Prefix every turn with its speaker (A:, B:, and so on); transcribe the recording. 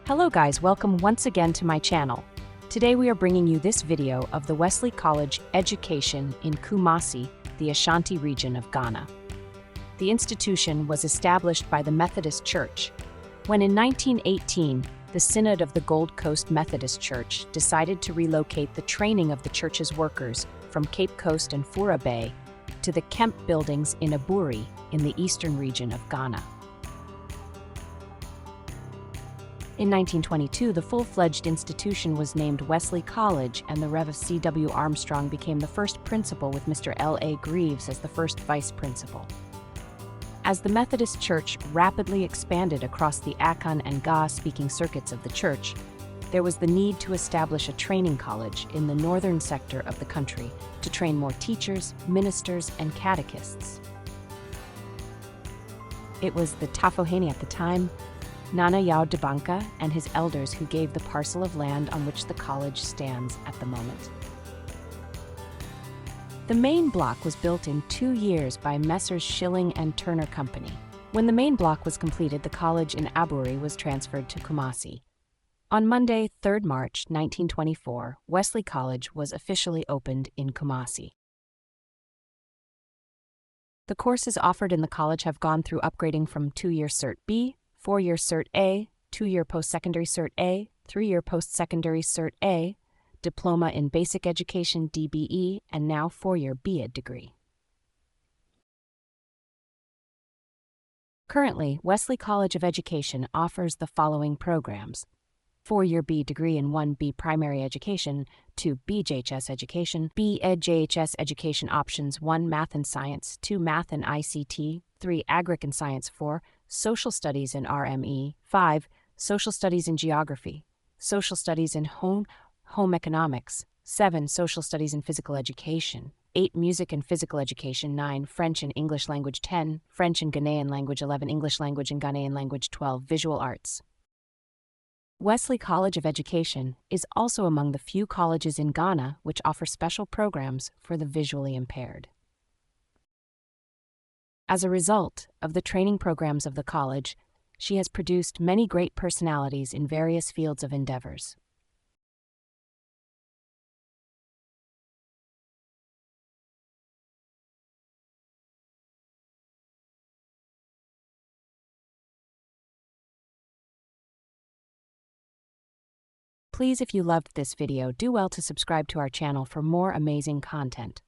A: Hello guys, welcome once again to my channel. Today we are bringing you this video of the Wesley College education in Kumasi, the Ashanti region of Ghana. The institution was established by the Methodist Church, when in 1918, the Synod of the Gold Coast Methodist Church decided to relocate the training of the church's workers from Cape Coast and Fourah Bay to the Kemp buildings in Aburi in the eastern region of Ghana. In 1922, the full-fledged institution was named Wesley College, and the Rev. C.W. Armstrong became the first principal with Mr. L.A. Greaves as the first vice principal. As the Methodist Church rapidly expanded across the Akan and Ga speaking circuits of the church, there was the need to establish a training college in the northern sector of the country to train more teachers, ministers, and catechists. It was the Tafohene at the time, Nana Yaw Dabanka, and his elders who gave the parcel of land on which the college stands at the moment. The main block was built in 2 years by Messrs. Schilling and Turner Company. When the main block was completed, the college in Aburi was transferred to Kumasi. On Monday, 3rd March 1924, Wesley College was officially opened in Kumasi. The courses offered in the college have gone through upgrading from 2-year Cert B, 4-year Cert A, 2-year post-secondary Cert A, 3-year post-secondary Cert A, Diploma in Basic Education DBE, and now 4-year B.Ed degree. Currently, Wesley College of Education offers the following programs: 4-year B degree in 1B Primary Education, 2 BJHS Education, B.Ed JHS Education options: 1 Math and Science, 2 Math and ICT, 3 Agric and Science, 4 Social Studies in RME, 5 Social Studies in Geography, Social Studies in Home Economics, 7 Social Studies in Physical Education, 8 Music and Physical Education, 9 French and English Language, 10 French and Ghanaian Language, 11 English Language and Ghanaian Language, 12 Visual Arts. Wesley College of Education is also among the few colleges in Ghana which offer special programs for the visually impaired. As a result of the training programs of the college, she has produced many great personalities in various fields of endeavors. Please, if you loved this video, do well to subscribe to our channel for more amazing content.